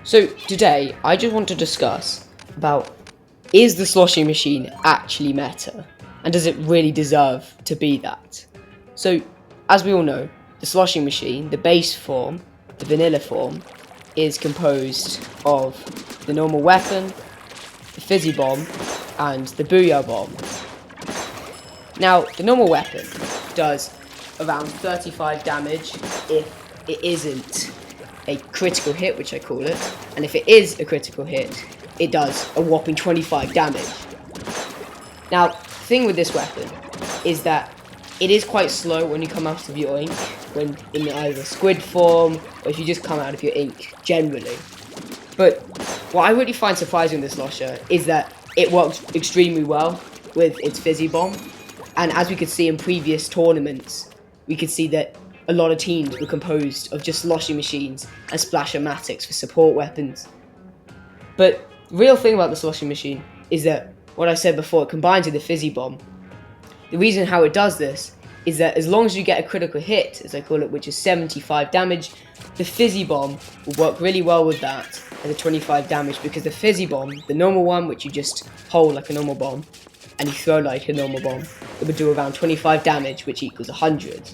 So today, I just want to discuss about, is the sloshing machine actually meta? And does it really deserve to be that? So, as we all know, the sloshing machine, the base form, the vanilla form, is composed of the normal weapon, the fizzy bomb, and the booyah bomb. Now, the normal weapon does around 35 damage if it isn't a critical hit, which I call it, and if it is a critical hit, it does a whopping 25 damage. Now, the thing with this weapon is that it is quite slow when you come out of your ink, when in either squid form, or if you just come out of your ink generally. But what I really find surprising with this Slosher is that it works extremely well with its fizzy bomb, and as we could see in previous tournaments, we could see that a lot of teams were composed of just sloshing machines and splasher-matics for support weapons. But the real thing about the sloshing machine is that, what I said before, it combines with the fizzy bomb. The reason how it does this is that as long as you get a critical hit, as I call it, which is 75 damage, the fizzy bomb will work really well with that as a 25 damage, because the fizzy bomb, the normal one, which you just hold like a normal bomb, and you throw like a normal bomb, it would do around 25 damage, which equals 100.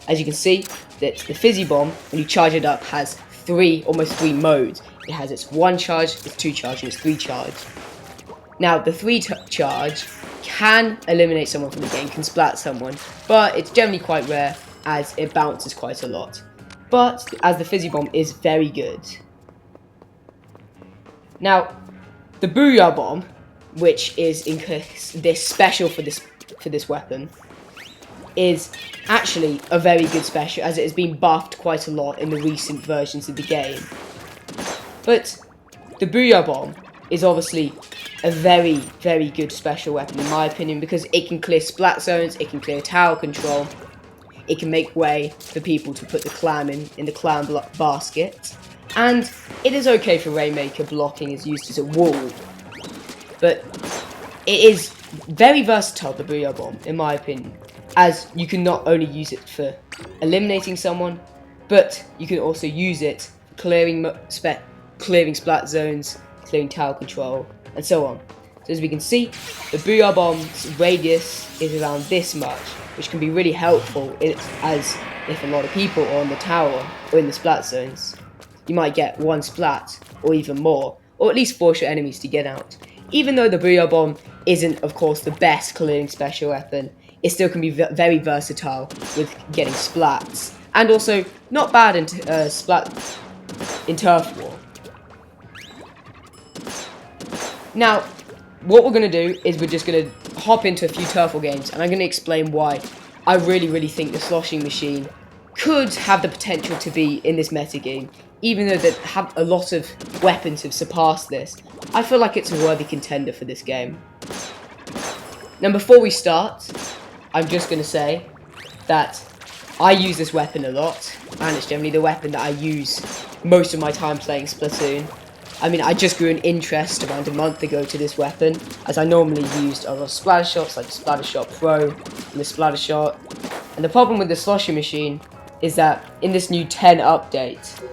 As you can see, that the fizzy bomb, when you charge it up, has almost three modes. It has its 1 charge, its 2 charge, and its 3 charge. Now, the 3 charge can eliminate someone from the game, can splat someone, but it's generally quite rare as it bounces quite a lot. But as the fizzy bomb is very good. Now, the booyah bomb, which is this special for this weapon, is actually a very good special, as it has been buffed quite a lot in the recent versions of the game. But the booyah bomb is obviously a very, very good special weapon in my opinion, because it can clear splat zones, it can clear tower control, it can make way for people to put the clam in the clam basket, and it is okay for Rainmaker blocking is used as a wall. But it is very versatile, the booyah bomb, in my opinion, as you can not only use it for eliminating someone, but you can also use it for clearing splat zones, clearing tower control, and so on. So as we can see, the booyah bomb's radius is around this much, which can be really helpful as if a lot of people are on the tower or in the splat zones. You might get 1 splat, or even more, or at least force your enemies to get out. Even though the booyah bomb isn't, of course, the best clearing special weapon, it still can be very versatile with getting splats, and also not bad in turf war. Now, what we're going to do is we're just going to hop into a few turf war games, and I'm going to explain why I really think the sloshing machine could have the potential to be in this metagame, even though a lot of weapons have surpassed this. I feel like it's a worthy contender for this game. Now, before we start, I'm just going to say that I use this weapon a lot, and it's generally the weapon that I use most of my time playing Splatoon. I mean, I just grew an interest around a month ago to this weapon, as I normally used other splatter shots like the Splatter Shot Pro and the Splatter Shot. And the problem with the sloshing machine is that in this new 10 update,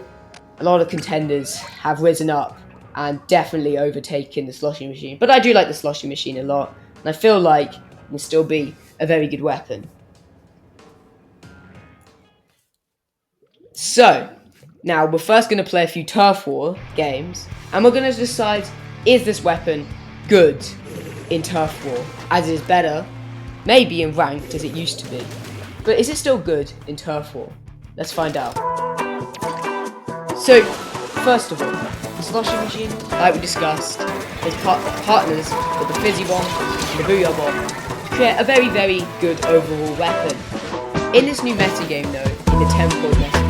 a lot of contenders have risen up and definitely overtaken the sloshing machine. But I do like the sloshing machine a lot, and I feel like it can still be a very good weapon. So, now we're first going to play a few turf war games, and we're going to decide, is this weapon good in turf war, as it is better, maybe in ranked as it used to be. But is it still good in turf war? Let's find out. So, first of all, the sloshing machine, like we discussed, is partners with the fizzy bomb and the booyah bomb to create a very, very good overall weapon. In this new metagame though, in the 10 metagame,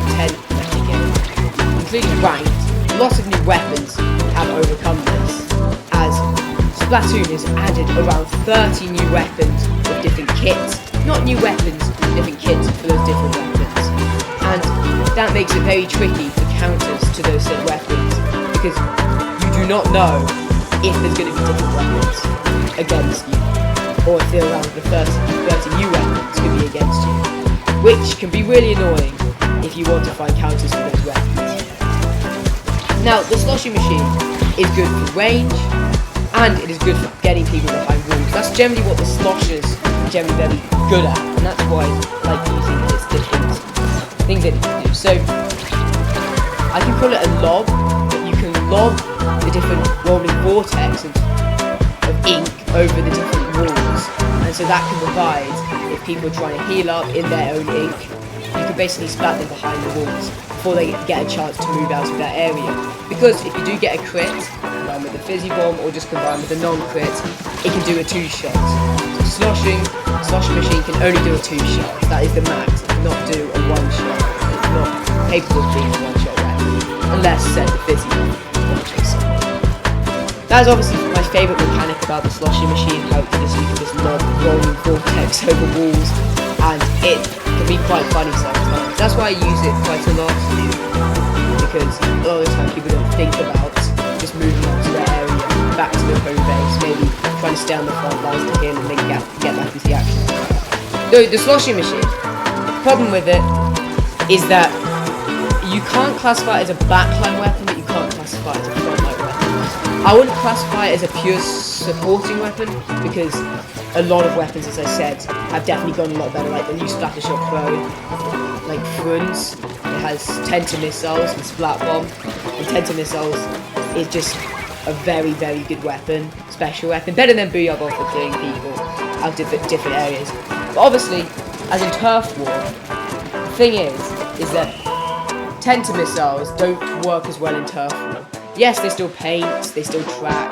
including ranked, lots of new weapons have overcome this, as Splatoon has added around 30 new weapons with different kits. Not new weapons, different kits for those different weapons. And that makes it very tricky for counters to those said weapons, because you do not know if there's going to be different weapons against you, or if around the 30 new weapons could be against you, which can be really annoying if you want to find counters for those weapons. Now, the sloshing machine is good for range, and it is good for getting people behind walls. That's generally what the sloshers are generally very good at, and that's why I like using this different things that you can do. So, I can call it a lob, but you can lob the different rolling vortex of ink over the different walls, and so that can provide, if people are trying to heal up in their own ink, you can basically splat them behind the walls before they get a chance to move out of that area. Because if you do get a crit, combined with a fizzy bomb or just combined with a non-crit, it can do a 2-shot. So sloshing machine can only do a 2-shot. That is the max. It cannot do a 1-shot. It's not capable of being a 1-shot weapon, unless said the fizzy bomb. That is obviously my favourite mechanic about the sloshing machine, how you can just lob rolling vortex over walls, and it can be quite funny sometimes. That's why I use it quite a lot, because a lot of the time people don't think about just moving on to their area, back to their home base, maybe trying to stay on the front lines to heal and then get back into the action. So the sloshing machine, the problem with it is that you can't classify it as a backline weapon, but you can't classify it as a frontline weapon. I wouldn't classify it as a pure supporting weapon, because a lot of weapons, as I said, have definitely gone a lot better, like the new Splattershot Pro, like Fruns. It has Tenta missiles and Splat Bomb, and Tenta missiles is just a very, very good weapon, special weapon, better than Booyah Bomb for clearing people out of different areas. But obviously, as in Turf War, the thing is that Tenta missiles don't work as well in Turf War. Yes, they still paint, they still track,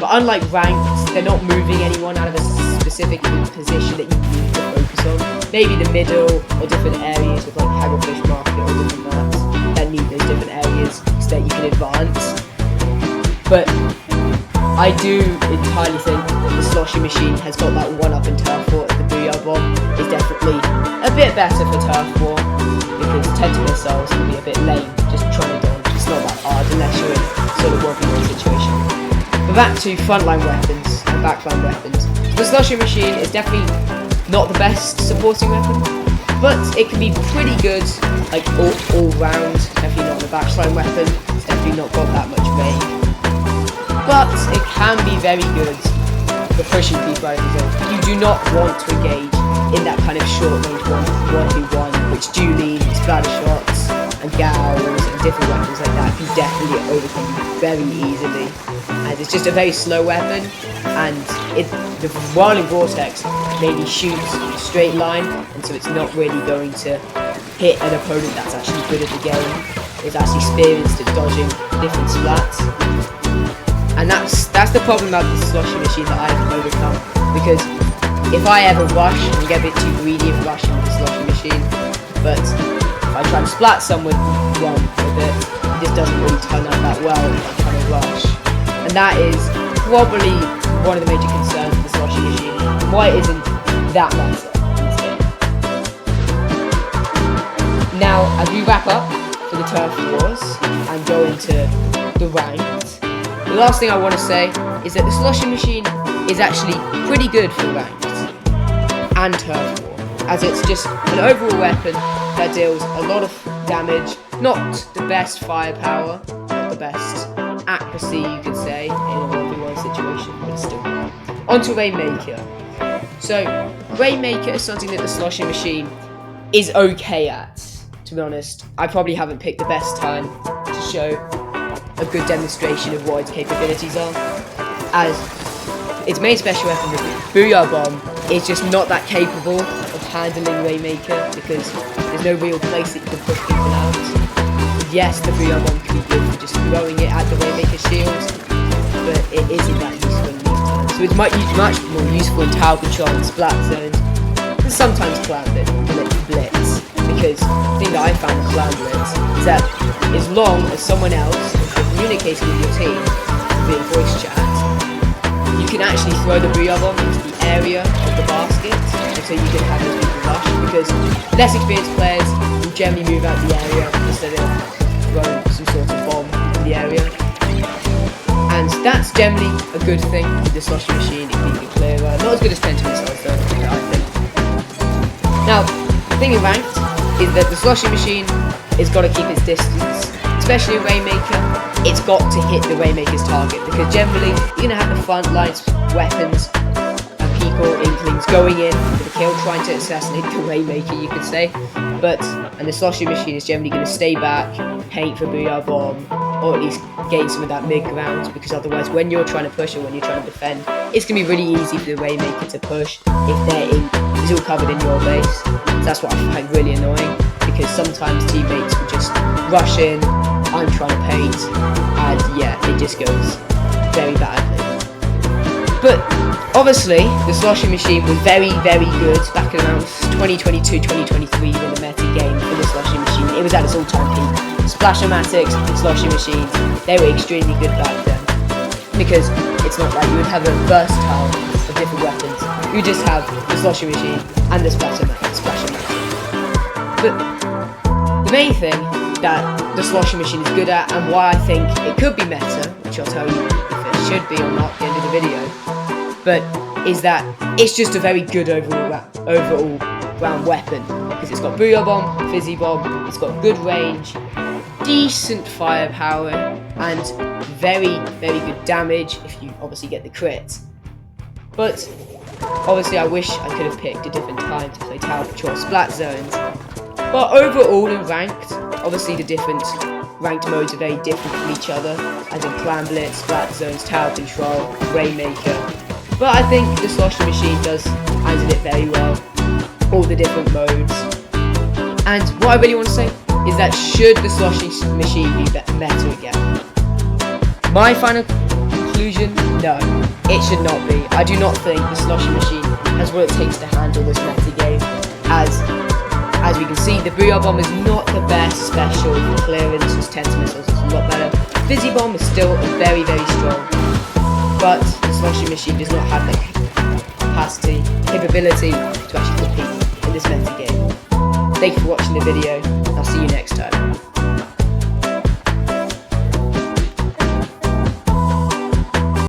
but unlike ranked, they're not moving anyone out of a specific position that you need to focus on. Maybe the middle or different areas with like Hagglefish Market or different maps that need those different areas so that you can advance. But I do entirely think that the sloshing machine has got that one up in Turf War. The Booyah Bomb is definitely a bit better for Turf War, because Tenta missiles can be a bit lame just trying to dodge. It's not that hard unless you're in sort of 1v1 situation. But back to frontline weapons and backline weapons. The sloshing machine is definitely not the best supporting weapon, but it can be pretty good, like all round. Definitely not a backline weapon. It's definitely not got that much range, but it can be very good for pushing people out of the zone. You do not want to engage in that kind of short range 1v1, which dueling, splatter shots, and gals and different weapons like that can definitely overcome you very easily. And it's just a very slow weapon, and the rolling vortex maybe shoots a straight line, and so it's not really going to hit an opponent that's actually good at the game. It's actually experienced at dodging different splats. And that's the problem about the sloshing machine that I can overcome, because if I ever rush and get a bit too greedy of rushing with the sloshing machine, but if I try to splat someone wrong with it, it just doesn't really turn out that well if I try to rush. And that is probably one of the major concerns with the sloshing machine, why it isn't that meta in this game. Now, as we wrap up for the Turf Wars and go into the ranked, the last thing I want to say is that the sloshing machine is actually pretty good for ranked and Turf War, as it's just an overall weapon that deals a lot of damage, not the best firepower, not the best accuracy you could say in a 1v1 situation, but still. On to Rainmaker. So, Rainmaker is something that the sloshing machine is okay at, to be honest. I probably haven't picked the best time to show a good demonstration of what its capabilities are, as its main special weapon, the Booyah Bomb, is just not that capable of handling Rainmaker, because there's no real place that you can push people out. Yes, the Booyah Bomb can be good for just throwing it at the Rainmaker shield, but it isn't that useful in these times. So it's much more useful in tower control and splat zones, and sometimes Clown Blitz, because the thing that I found with Clown Blitz is that as long as someone else is communicating with your team via voice chat, you can actually throw the Booyah Bomb into the area of the basket, and so you can have those people rush, because less experienced players will generally move out the area instead of throwing some sort of bomb in the area. And that's generally a good thing with the sloshing machine. It can be clearer. Not as good as Tenta missiles though, I think. Now, the thing in ranked is that the sloshing machine has got to keep its distance, especially in Rainmaker. it's got to hit the Rainmaker's target, because generally you're going to have the front lines, weapons, and people, Inklings, going in for the kill, trying to assassinate the Rainmaker, you could say. And the Sloshing Machine is generally going to stay back, paint for Booyah Bomb, or at least gain some of that mid-ground, because otherwise when you're trying to push or when you're trying to defend, it's going to be really easy for the Rainmaker to push if their ink is all covered in your base. So that's what I find really annoying, because sometimes teammates will just rush in, I'm trying to paint, and yeah, it just goes very badly. But obviously, the Sloshing Machine was very, very good back in around 2022-2023 when the meta game for the Sloshing Machine. It was at its all-time peak. Splasher-matics, Sloshing Machines, they were extremely good back then. Because it's not like you would have a versatile of different weapons. You just have the Sloshing Machine and the Splasher-matic. But the main thing that the Sloshing Machine is good at, and why I think it could be meta, which I'll tell you if it should be or not at the end of the video, but is that it's just a very good overall round weapon, because it's got Booyah Bomb, Fizzy Bomb, it's got good range, decent firepower, and very, very good damage if you obviously get the crit. But obviously I wish I could have picked a different time to play Tower Patrol Splat Zones. But overall in ranked, obviously the different ranked modes are very different from each other, as in Clan Blitz, Splat Zones, Tower Control, Rainmaker. But I think the Sloshing Machine does handle it very well, all the different modes. And what I really want to say is that should the Sloshing Machine be meta again? My final conclusion, no, it should not be. I do not think the Sloshing Machine has what it takes to handle this meta game, as we can see, the Booyah Bomb is not the best special clearance, its 10 missiles is a lot better. Fizzy Bomb is still very, very strong, but the Sloshing Machine does not have the capability to actually compete in this meta game. Thank you for watching the video, and I'll see you next time.